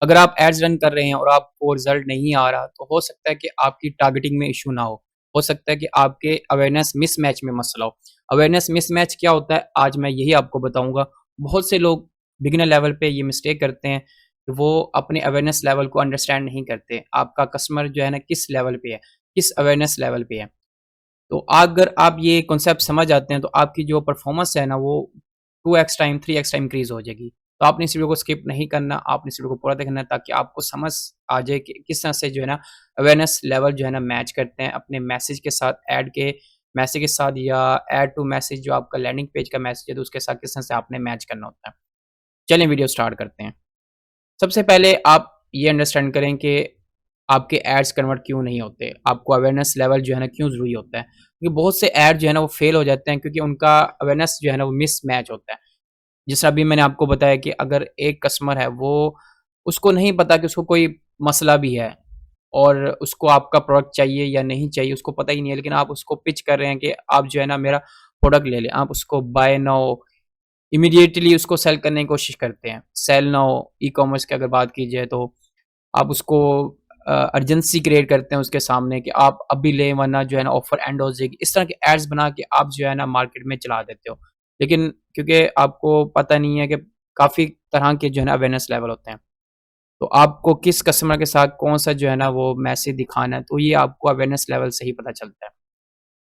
अगर आप ads run कर रहे हैं और आपको रिजल्ट नहीं आ रहा, तो हो सकता है कि आपकी टारगेटिंग में इश्यू ना हो सकता है कि आपके अवेयरनेस मिसमैच में मसला हो। अवेयरनेस मिसमैच क्या होता है, आज मैं यही आपको बताऊँगा। बहुत से लोग बिगिनर लेवल पे ये मिस्टेक करते हैं, कि वो अपने अवेयरनेस लेवल को अंडरस्टैंड नहीं करते। आपका कस्टमर जो है ना किस लेवल पे है, किस अवेयरनेस लेवल पे है। तो अगर आप ये कॉन्सेप्ट समझ आते हैं, तो आपकी जो परफॉर्मेंस है ना वो 2x time, 3x time increase हो जाएगी। तो आपने इस वीडियो को स्किप नहीं करना, आपने इस वीडियो को पूरा देखना है ताकि आपको समझ आ जाए कि किस तरह से जो है ना अवेयरनेस लेवल जो है ना मैच करते हैं अपने मैसेज के साथ, ऐड के मैसेज के साथ, या ऐड टू मैसेज जो आपका लैंडिंग पेज का मैसेज है तो उसके साथ किस तरह से आपने मैच करना होता है। चलिए वीडियो स्टार्ट करते हैं। सबसे पहले आप ये अंडरस्टैंड करें कि आपके एड्स कन्वर्ट क्यों नहीं होते? आपको अवेयरनेस लेवल जो है ना क्यों ज़रूरी होता है? क्योंकि बहुत से ऐड जो है ना वो फ़ेल हो जाते हैं क्योंकि उनका अवेयरनेस जो है ना वो मिसमैच होता है। जैसा अभी मैंने आपको बताया कि अगर एक कस्टमर है वो उसको नहीं पता कि उसको कोई मसला भी है और उसको आपका प्रोडक्ट चाहिए या नहीं चाहिए, उसको पता ही नहीं है, लेकिन आप उसको पिच कर रहे हैं कि आप जो है ना मेरा प्रोडक्ट ले लें। आप उसको बाय नाउ इमीडिएटली उसको सेल करने की कोशिश करते हैं। सेल नाउ ई-कॉमर्स की अगर बात की जाए तो आप उसको अर्जेंसी क्रिएट करते हैं उसके सामने कि आप अभी लें वरना जो है ना ऑफर एंड हो जाएगी। इस तरह के एड्स बना के आप जो है ना मार्केट में चला देते हो। लेकिन क्योंकि आपको पता नहीं है कि काफ़ी तरह के जो है ना अवेयरनेस लेवल होते हैं। तो आपको किस कस्टमर के साथ कौन-सा जो है ना वो मैसेज दिखाना है, तो ये आपको अवेयरनेस लेवल से ही पता चलता है।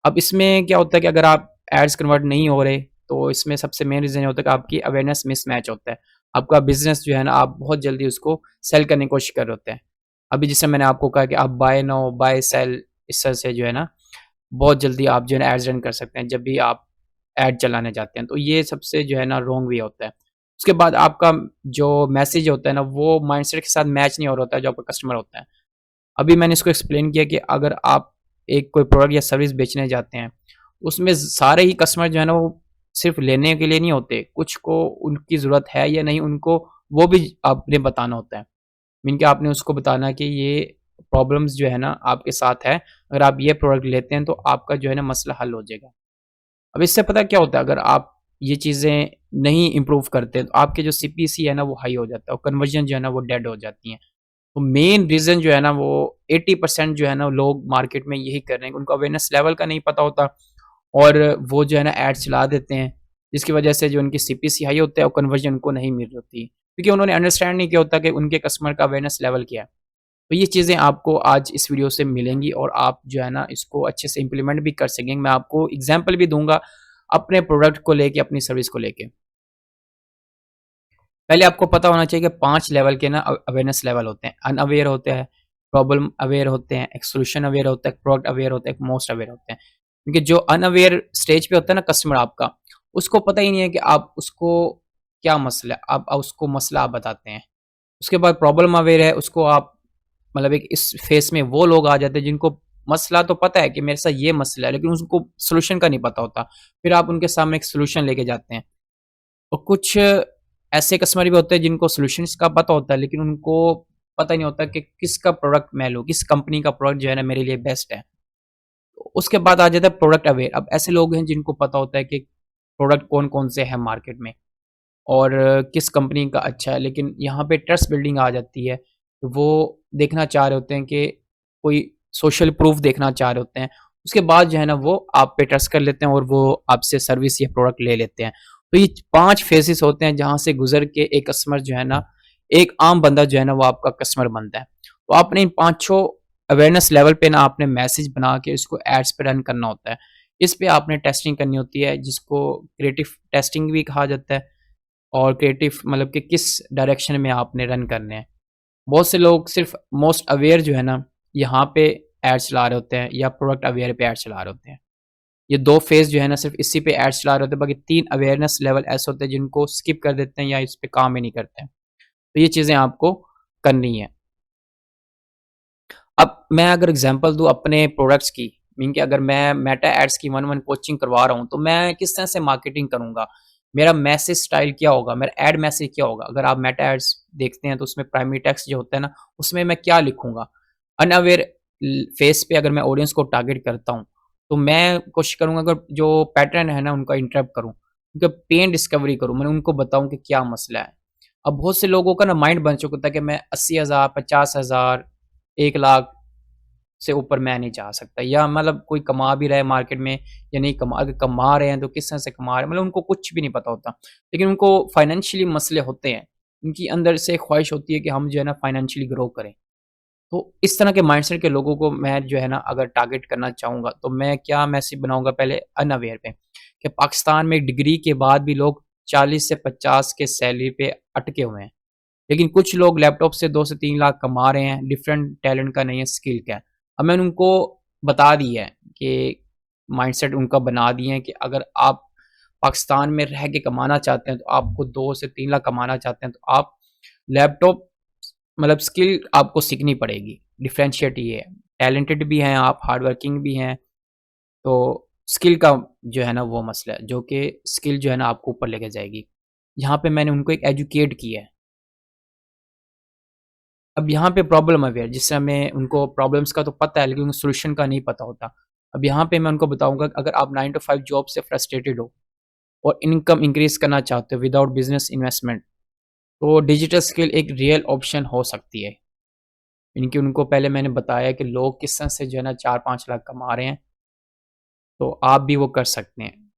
अब इसमें क्या होता है कि अगर आप एड्स कन्वर्ट नहीं हो रहे, तो इसमें सबसे मेन रीज़न ये होता है कि आपकी अवेयरनेस मिसमैच होता है। आपका बिज़नेस जो है ना आप बहुत जल्दी उसको सेल करने की कोशिश कर रहे होते हैं। अभी जैसे मैंने आपको कहा कि आप बाय नाउ, बाय सेल इस तरह से जो है ना बहुत जल्दी आप जो है ना एड्स रन कर सकते हैं जब भी आप ऐड चलाने जाते हैं। तो ये सबसे जो है ना रॉन्ग वे होता है। उसके बाद आपका जो मैसेज होता है ना वो माइंडसेट के साथ मैच नहीं हो रहा होता है जो आपका कस्टमर होता है। अभी मैंने इसको एक्सप्लेन किया कि अगर आप एक कोई प्रोडक्ट या सर्विस बेचने जाते हैं, उसमें सारे ही कस्टमर जो है ना वो सिर्फ़ लेने के लिए नहीं होते, कुछ को उनकी ज़रूरत है या नहीं उनको वो भी आपने बताना होता है। मीन कि आपने उसको बताना कि ये प्रॉब्लम्स जो है ना आपके साथ है, अगर आप ये प्रोडक्ट लेते हैं तो आपका जो है ना मसला हल हो जाएगा। अब इससे पता क्या होता है, अगर आप ये चीज़ें नहीं इम्प्रूव करते तो आपके जो सीपीसी है ना वो हाई हो जाता है और कन्वर्जन जो है ना वो डेड हो जाती हैं। तो मेन रीज़न जो है ना वो 80% जो है ना लोग मार्केट में यही कर रहे हैं कि उनको अवेयरनेस लेवल का नहीं पता होता और वो जो है ना एड्स चला देते हैं, जिसकी वजह से जो उनकी सीपीसी हाई होता है और कन्वर्जन उनको नहीं मिल रही होती, क्योंकि उन्होंने अंडरस्टैंड नहीं किया होता कि उनके कस्टमर का अवेयरनेस लेवल क्या है। तो ये चीज़ें आपको आज इस वीडियो से मिलेंगी और आप जो है ना इसको अच्छे से इम्प्लीमेंट भी कर सकेंगे। मैं आपको एग्ज़ाम्पल भी दूँगा अपने प्रोडक्ट को लेके, अपनी सर्विस को लेके। पहले आपको पता होना चाहिए कि 5 लेवल के ना अवेयरनेस लेवल होते हैं। अनअवेयर होते हैं, प्रॉब्लम अवेयर होते हैं, एक सॉल्यूशन अवेयर होता है, एक प्रोडक्ट अवेयर होता है, एक मोस्ट अवेयर होते हैं। क्योंकि जो अनअवेयर स्टेज पे होता है ना कस्टमर आपका, उसको पता ही नहीं है कि आप उसको क्या मसला है, आप उसको मसला आप बताते हैं। उसके बाद प्रॉब्लम अवेयर है, उसको आप मतलब एक इस फेज़ में वो लोग आ जाते हैं जिनको मसला तो पता है कि मेरे साथ ये मसला है, लेकिन उसको सॉल्यूशन का नहीं पता होता। फिर आप उनके सामने एक सॉल्यूशन लेके जाते हैं। और कुछ ऐसे कस्टमर भी होते हैं जिनको सॉल्यूशंस का पता होता है, लेकिन उनको पता नहीं होता कि किसका प्रोडक्ट मैं लूँ, किस कंपनी का प्रोडक्ट जो है ना मेरे लिए बेस्ट है। तो उसके बाद आ जाता है प्रोडक्ट अवेयर। अब ऐसे लोग हैं जिनको पता होता है कि प्रोडक्ट कौन-कौन से हैं मार्केट में और किस कंपनी का अच्छा है, लेकिन यहाँ पे ट्रस्ट बिल्डिंग आ जाती है। तो वो देखना चाह रहे होते हैं कि कोई सोशल प्रूफ देखना चाह रहे होते हैं। उसके बाद जो है ना वो आप पे ट्रस्ट कर लेते हैं और वो आपसे सर्विस या प्रोडक्ट ले लेते हैं। तो ये 5 फेजेस होते हैं जहाँ से गुज़र के एक कस्टमर जो है ना, एक आम बंदा जो है ना वो आपका कस्टमर बनता है। तो आपने इन पाँचों अवेयरनेस लेवल पे ना आपने मैसेज बना के इसको एड्स पे रन करना होता है। इस पे आपने टेस्टिंग करनी होती है जिसको क्रिएटिव टेस्टिंग भी कहा जाता है। और क्रिएटिव मतलब कि किस डायरेक्शन में आपने रन करने हैं। बहुत से लोग सिर्फ़ मोस्ट अवेयर जो है ना, यहाँ पे एड चला रहे होते हैं या प्रोडक्ट अवेयर पे एड चला रहे होते हैं। ये 2 फेज़ जो है ना सिर्फ़ इसी पे एड चला रहे होते हैं, बाकी 3 अवेयरनेस लेवल ऐसे होते हैं जिनको स्किप कर देते हैं या इस पे काम ही नहीं करते हैं। तो ये चीज़ें आपको करनी है। अब मैं अगर एग्ज़ाम्पल दूँ अपने प्रोडक्ट्स की, मीन कि अगर मैं मेटा एड्स की 1-1 कोचिंग करवा रहा हूँ, तो मैं किस तरह से मार्केटिंग करूँगा? मेरा मैसेज स्टाइल क्या होगा? मेरा एड मैसेज क्या होगा? अगर आप मेटा एड्स देखते हैं, तो उसमें प्राइमरी टेक्स्ट जो होता है ना, उसमें मैं क्या लिखूँगा? अनअवेयर फेस पे अगर मैं ऑडियंस को टारगेट करता हूँ, तो मैं कोशिश करूँगा अगर जो पैटर्न है ना, उनका इंटरप्ट करूँ, उनका पेन डिस्कवरी करूँ, मैं उनको बताऊँ कि क्या मसला है। अब बहुत से लोगों का ना माइंड बन चुका था कि मैं 80,000, 50,000, 1 लाख से ऊपर मैं नहीं जा सकता, या मतलब कोई कमा भी रहा है मार्केट में या नहीं कमा, अगर कमा रहे हैं तो किस तरह से कमा रहे हैं, मतलब उनको कुछ भी नहीं पता होता। लेकिन उनको फाइनेंशियली मसले होते हैं, उनकी अंदर से एक ख्वाहिश होती है कि हम जो है ना फाइनेंशियली ग्रो करें। तो इस तरह के माइंडसेट के लोगों को मैं जो है ना अगर टारगेट करना चाहूँगा, तो मैं क्या मैसेज बनाऊँगा पहले अनअवेयर पे, कि पाकिस्तान में डिग्री के बाद भी लोग 40 से 50 के सैलरी पे अटके हुए हैं। लेकिन कुछ लोग लैपटॉप से 2 से 3 लाख कमा रहे हैं, डिफरेंट टैलेंट का नहीं है, स्किल का है। अब मैंने उनको बता दिया है कि माइंडसेट उनका बना दिए हैं कि अगर आप पाकिस्तान में रह के कमाना चाहते हैं, तो आपको 2 से 3 लाख कमाना चाहते हैं, तो आप लैपटॉप मतलब स्किल आपको सीखनी पड़ेगी। डिफरेंशिएट ये है, टैलेंटेड भी हैं आप, हार्ड वर्किंग भी हैं, तो स्किल का जो है ना वो मसला है, जो कि स्किल जो है ना आपको ऊपर लेके जाएगी। यहाँ पे मैंने उनको एक एजुकेट किया है। अब यहाँ पे प्रॉब्लम अवेयर, जिससे हमें उनको प्रॉब्लम्स का तो पता है लेकिन उनको सॉल्यूशन का नहीं पता होता। अब यहाँ पे मैं उनको बताऊँगा कि अगर आप 9 टू 5 जॉब से फ्रस्ट्रेटेड हो और इनकम इंक्रीज़ करना चाहते हो विदाउट बिज़नेस इन्वेस्टमेंट, तो डिजिटल स्किल एक रियल ऑप्शन हो सकती है। इनकी उनको पहले मैंने बताया कि लोग किस तरह से जो है ना 4-5 लाख कमा रहे हैं, तो आप भी वो कर सकते हैं।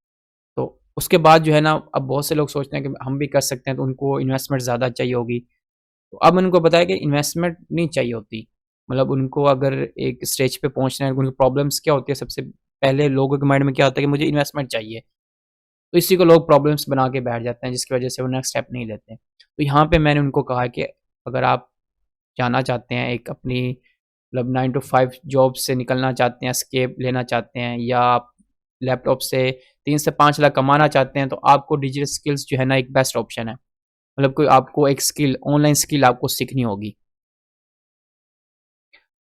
तो उसके बाद जो है ना अब बहुत से लोग सोचते हैं कि हम भी कर सकते हैं, तो उनको इन्वेस्टमेंट ज़्यादा चाहिए होगी। तो अब मैंने उनको बताया कि इन्वेस्टमेंट नहीं चाहिए होती। मतलब उनको अगर एक स्टेज पे पहुँचना है, उनकी प्रॉब्लम्स क्या होती है, सबसे पहले लोगों के माइंड में क्या होता है कि मुझे इन्वेस्टमेंट चाहिए। तो इसी को लोग प्रॉब्लम्स बना के बैठ जाते हैं, जिसकी वजह से वो नेक्स्ट स्टेप नहीं लेते। तो यहाँ पे मैंने उनको कहा कि अगर आप जाना चाहते हैं एक अपनी मतलब 9 टू 5 जॉब से निकलना चाहते हैं, एस्केप लेना चाहते हैं, या आप लैपटॉप से 3 से 5 लाख कमाना चाहते हैं, तो आपको डिजिटल स्किल्स जो है ना एक बेस्ट ऑप्शन है। मतलब कोई आपको एक स्किल, ऑनलाइन स्किल आपको सीखनी होगी।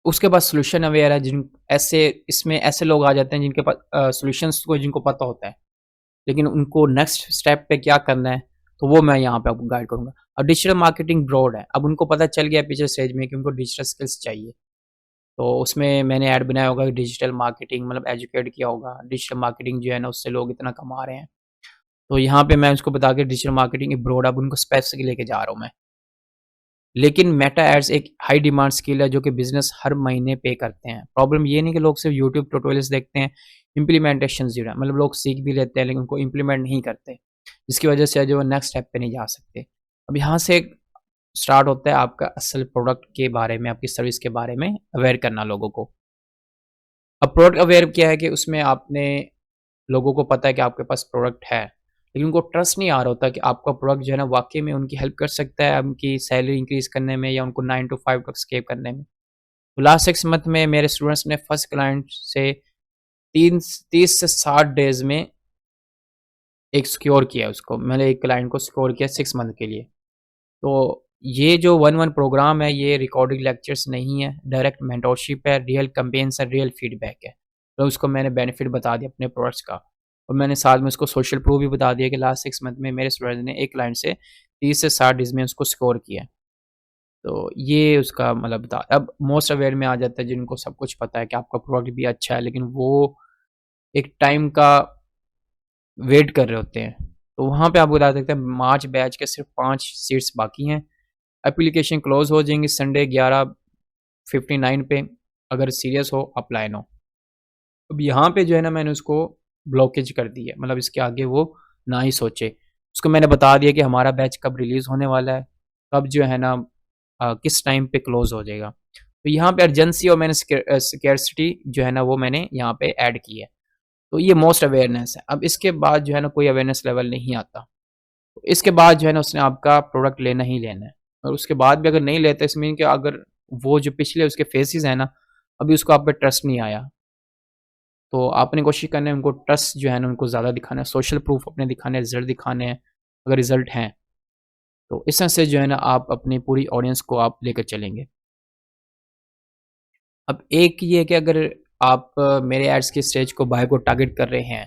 उसके बाद सॉल्यूशन अवेयर है, जिन ऐसे इसमें ऐसे लोग आ जाते हैं जिनके पास सॉल्यूशंस को जिनको पता होता है, लेकिन उनको नेक्स्ट स्टेप पे क्या करना है, तो वो मैं यहाँ पे आपको गाइड करूँगा। अब डिजिटल मार्केटिंग ब्रॉड है, अब उनको पता चल गया पिछले स्टेज में कि उनको डिजिटल स्किल्स चाहिए। तो उसमें मैंने ऐड बनाया होगा कि डिजिटल मार्केटिंग, मतलब एजुकेट किया होगा, डिजिटल मार्केटिंग जो है ना उससे लोग इतना कमा रहे हैं। तो यहाँ पे मैं उसको बता के डिजिटल मार्केटिंग एक ब्रॉड, अब उनको स्पेसिफिक लेके जा रहा हूँ मैं। लेकिन मेटा एड्स एक हाई डिमांड स्किल है जो कि बिज़नेस हर महीने पे करते हैं। प्रॉब्लम ये नहीं कि लोग सिर्फ़ यूट्यूब ट्यूटोरियल्स देखते हैं, इम्प्लीमेंटेशन ज़ीरो है। मतलब लोग सीख भी लेते हैं लेकिन उनको इम्प्लीमेंट नहीं करते, जिसकी वजह से जो वो नेक्स्ट स्टेप पे नहीं जा सकते। अब यहाँ से स्टार्ट होता है आपका असल प्रोडक्ट के बारे में, आपकी सर्विस के बारे में अवेयर करना लोगों को। अब प्रोडक्ट अवेयर क्या है कि उसमें आपने लोगों को पता है कि आपके पास प्रोडक्ट है, लेकिन उनको ट्रस्ट नहीं आ रहा होता कि आपका प्रोडक्ट जो है ना वाक़ई में उनकी हेल्प कर सकता है, उनकी सैलरी इंक्रीज़ करने में या उनको 9 टू 5 तक स्केप करने में। तो लास्ट 6 मंथ में मेरे स्टूडेंट्स ने फर्स्ट क्लाइंट से 30 से 60 डेज़ में एक सिक्योर किया उसको। मैंने एक क्लाइंट को सिक्योर किया 6 मंथ के लिए। तो ये जो 1-1 प्रोग्राम है, ये रिकॉर्डेड लेक्चर्स नहीं है, डायरेक्ट मेंटरशिप है, रियल कैम्पेन्स है, रियल फीडबैक है। तो उसको मैंने बेनिफिट बता दिया अपने प्रोडक्ट्स का, और मैंने साथ में उसको सोशल प्रूफ भी बता दिया कि लास्ट 6 मंथ में मेरे स्टूडेंट ने एक क्लाइंट से 30 से 60 डेज़ में उसको स्कोर किया है। तो ये उसका मतलब था। अब मोस्ट अवेयर में आ जाता है जिनको सब कुछ पता है कि आपका प्रोडक्ट भी अच्छा है, लेकिन वो एक टाइम का वेट कर रहे होते हैं। तो वहाँ पे आपको बता सकते हैं मार्च बैच के सिर्फ़ 5 सीट्स बाकी हैं। एप्लीकेशन क्लोज़ हो जाएँगी संडे 11:59 पे, अगर सीरियस हो अप्लाई नाउ। अब यहाँ पे जो है ना मैंने उसको ब्लॉकेज कर दी है, मतलब इसके आगे वो ना ही सोचे। उसको मैंने बता दिया कि हमारा बैच कब रिलीज़ होने वाला है, कब जो है ना किस टाइम पे क्लोज़ हो जाएगा। तो यहाँ पे अर्जेंसी और मैंने स्कैर्सिटी जो है ना वो मैंने यहाँ पे ऐड की है। तो ये मोस्ट अवेयरनेस है। अब इसके बाद जो है ना कोई अवेयरनेस लेवल नहीं आता। तो इसके बाद जो है ना उसने आपका प्रोडक्ट लेना ही लेना है, और उसके बाद भी अगर नहीं लेता, इसमें कि अगर वो जो पिछले उसके फेसेज़ हैं ना, अभी उसको आप पे ट्रस्ट नहीं आया। तो आपने कोशिश करनी है उनको ट्रस्ट जो है ना उनको ज़्यादा दिखाना है, सोशल प्रूफ अपने दिखाने हैं, रिज़ल्ट दिखाने हैं, अगर रिज़ल्ट हैं। तो इस तरह से जो है ना आप अपनी पूरी ऑडियंस को आप लेकर चलेंगे। अब एक ये है कि अगर आप मेरे एड्स के स्टेज को बाय को टारगेट कर रहे हैं,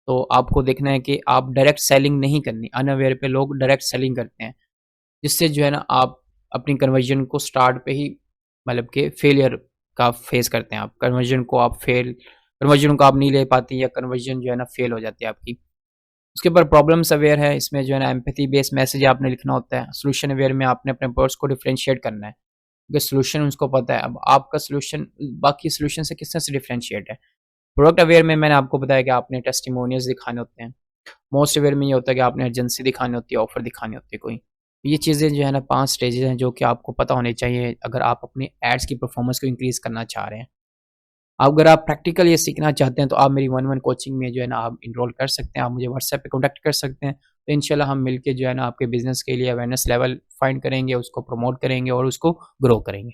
तो आपको देखना है कि आप डायरेक्ट सेलिंग नहीं करनी। अनअवेयर पे लोग डायरेक्ट सेलिंग करते हैं, जिससे जो है ना आप अपनी कन्वर्जन को स्टार्ट पे ही मतलब कि फेलियर का फेस करते हैं आप। कन्वर्जन को आप नहीं ले पाते, या कन्वर्जन जो है ना फेल हो जाती है आपकी। उसके ऊपर प्रॉब्लम्स अवेयर है, इसमें जो है ना एम्पैथी बेस्ड मैसेज आपने लिखना होता है। सॉल्यूशन अवेयर में आपने अपने वर्ड्स को डिफरेंशिएट करना है, क्योंकि सॉल्यूशन उसको पता है। अब आपका सॉल्यूशन बाकी सॉल्यूशन से किस तरह से डिफरेंशिएट है। प्रोडक्ट अवेयर में मैंने आपको बताया कि आपने टेस्टिमोनियल्स दिखाने होते हैं। मोस्ट अवेयर में ये होता है कि आपने अर्जेंसी दिखानी होती है, ऑफर दिखानी होती है कोई। ये चीज़ें जो है ना 5 स्टेजेस हैं जो कि आपको पता होने चाहिए अगर आप अपने एड्स की परफॉर्मेंस को इंक्रीज़ करना चाह रहे हैं। अगर आप प्रैक्टिकल ये सीखना चाहते हैं तो आप मेरी 1-1 कोचिंग में जो है ना आप एनरोल कर सकते हैं। आप मुझे व्हाट्सएप पे कॉन्टैक्ट कर सकते हैं। तो इंशाल्लाह हम मिलके जो है ना आपके बिज़नेस के लिए अवेयरनेस लेवल फाइंड करेंगे, उसको प्रमोट करेंगे और उसको ग्रो करेंगे।